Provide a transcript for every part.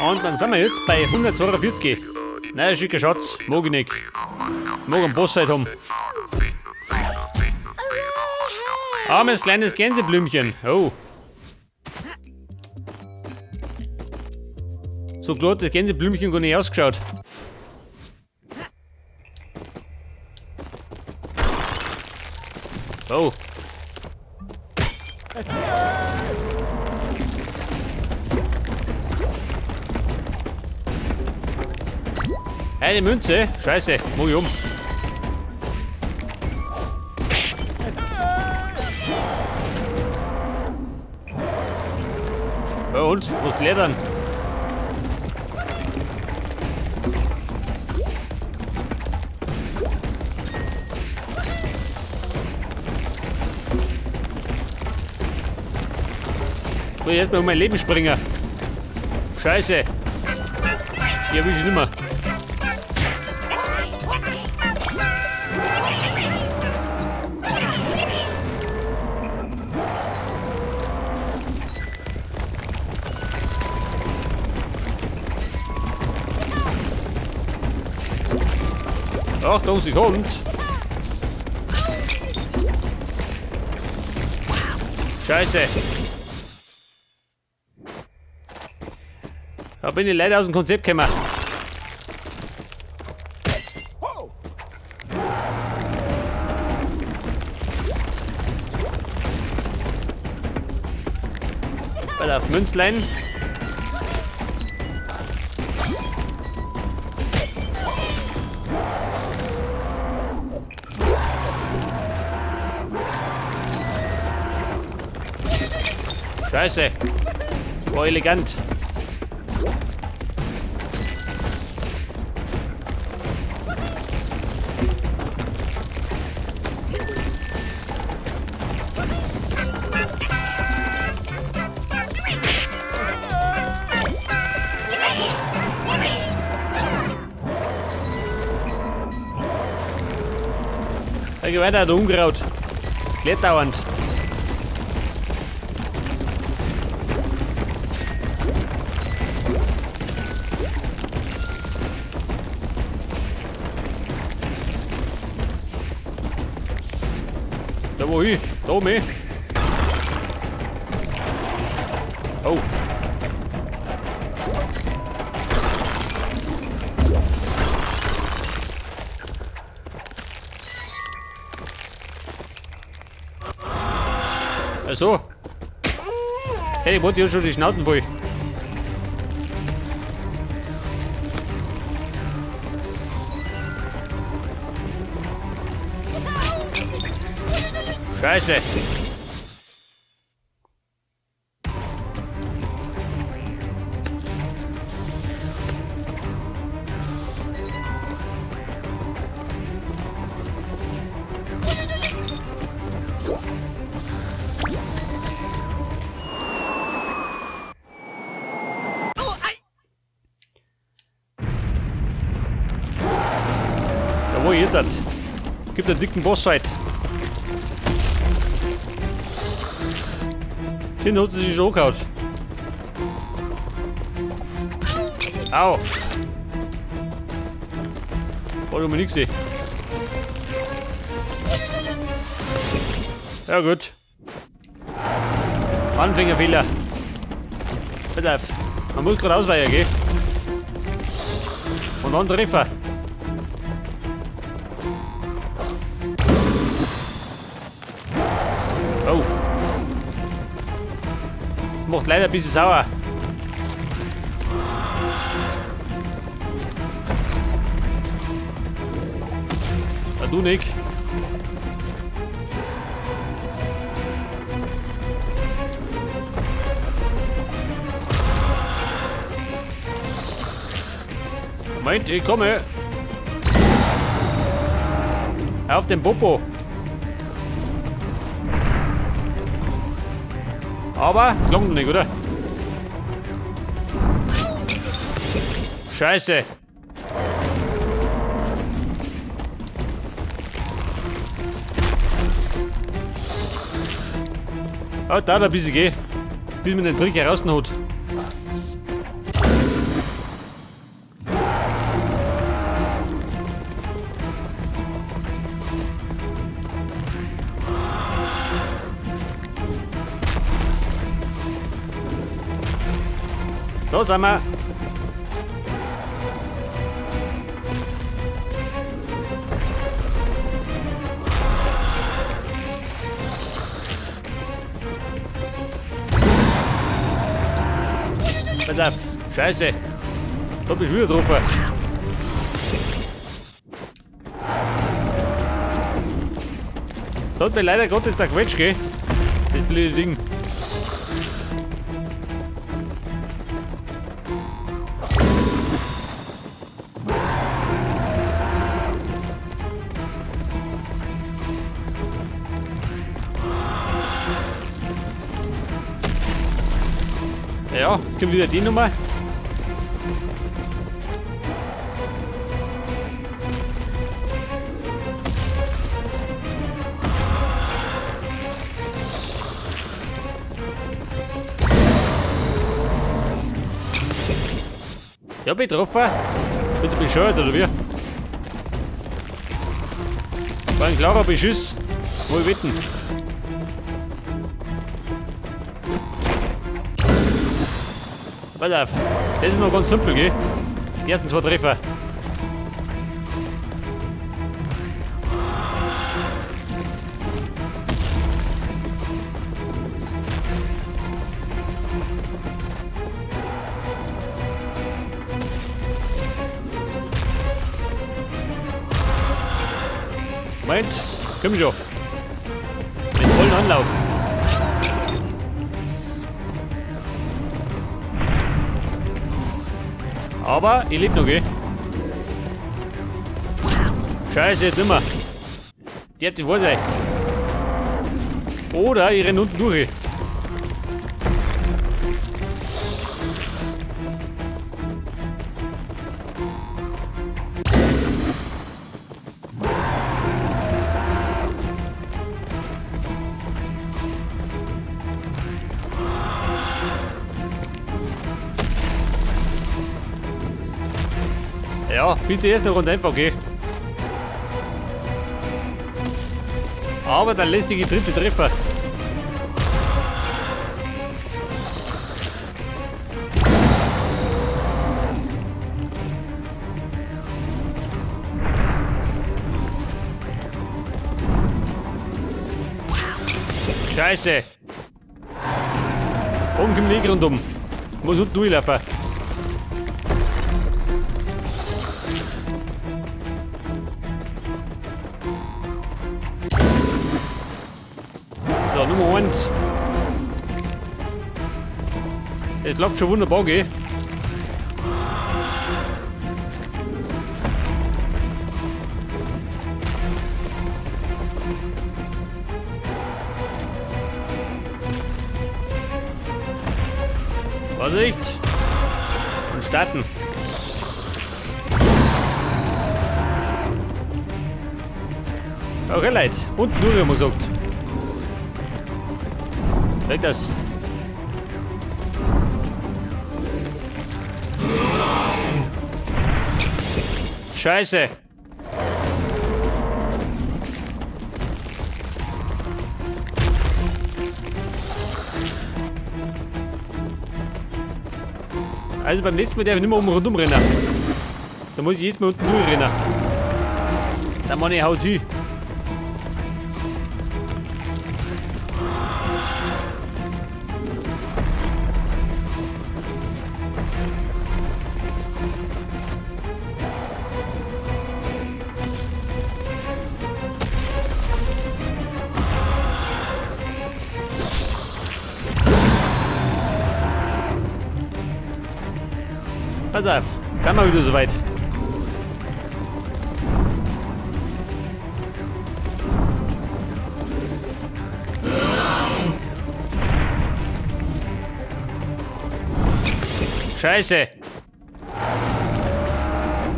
Und dann sind wir jetzt bei 142. Nein, schicker Schatz. Mag ich nicht. Mag einen Bossfight haben. Armes kleines Gänseblümchen. Oh. So klar hat das Gänseblümchen gar nicht ausgeschaut. Oh. Eine Münze? Scheiße, mach ich um. Ja, und? Was blättern? Ich will jetzt mal um mein Leben springen. Scheiße. Ja, will ich nicht mehr. Achtung, sie kommt. Scheiße. Da bin ich leider aus dem Konzept gekommen. Ball auf Münzlein. Scheiße. War elegant. Da geht weiter, der Unkraut. Klärt dauernd. Da wo ich? Da oben eh. Oh. Ach so. Hey, ich wollte ja schon die Schnauten voll. Scheiße. Da wo ist das? Gibt einen dicken Bossfight. Kind hat sie sich schon angehauen. Au! Wollte man nicht sehen. Ja gut. Anfängerfehler. Bitte auf. Man muss gerade ausweichen, gell? Und dann Treffer. Oh. Macht leider ein bisschen sauer. Ja, du nicht. Moment, ich komme. Auf den Popo. Aber, klang nicht, oder? Scheiße. Ah, da ein bisschen geh. bis man den Trick heraus hat. Da sind wir. Pass auf. Scheiße. Da bist du wieder drauf. Das hat mir leider Gottes der Quetsch, gell? Das blöde Ding. Ja, jetzt kommt wieder die Nummer. Ja, betroffen. Bitte bescheuert oder wie? War ein klarer Beschuss. Wohl wetten. Pass auf, das ist noch ganz simpel, gell? Die ersten 2 Treffer. Moment, komm schon. Mit vollen Anlauf. Aber ich lebe noch, gell? Scheiße, jetzt nimmer. Die hat die vor sich. Oder ich renne unten durch. Ja, bis zur ersten Runde einfach, gell? Aber der lästige dritte Treffer. Scheiße! Oben kommt der rundum. Muss unten durchlaufen. So, Nummer 1. Es klappt schon wunderbar, gell? Vorsicht! Und starten! Okay, Leute, unten durch haben wir gesagt. Weg das! Scheiße! Also beim nächsten Mal darf ich nicht mehr rundum rennen. Da muss ich jetzt mal unten durchrennen. Der Mann haut sie. Pass auf, jetzt sind wir wieder soweit. Scheiße!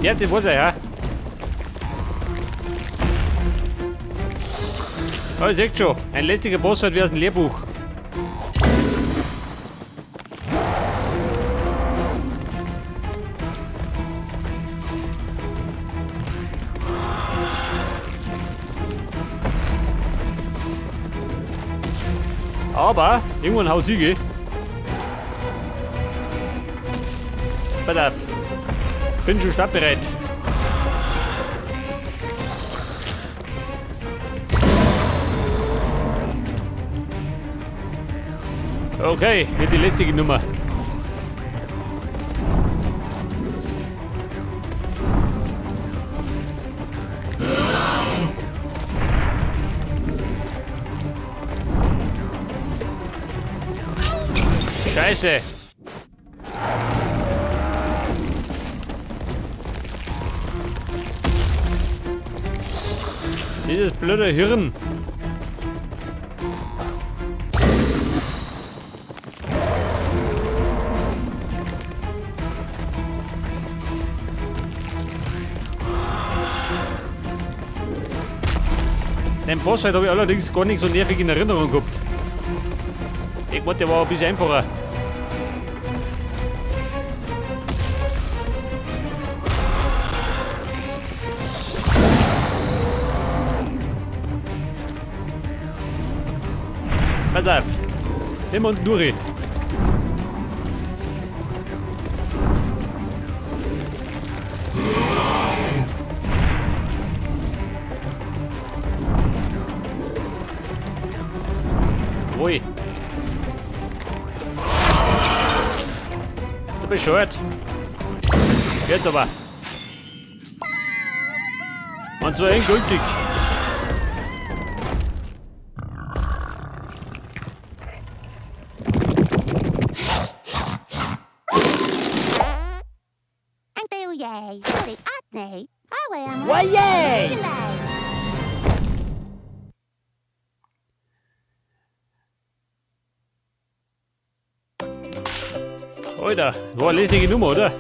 Jetzt, wo ist er, ja? Oh, ihr seht schon, ein lästiger Boss halt wie aus dem Lehrbuch. Aber irgendwann haut sie gehen. Pass auf. Bin schon startbereit. Okay, nicht die lästige Nummer. Scheiße. Dieses blöde Hirn. Den Bossfight habe ich allerdings gar nicht so nervig in Erinnerung gehabt. Ich wollte, der war ein bisschen einfacher. Pass auf. Nehmen wir unten durch. Ui. Du bist schuld. Geht aber. Und zwar endgültig. Alter, war eine lästige Nummer, oder?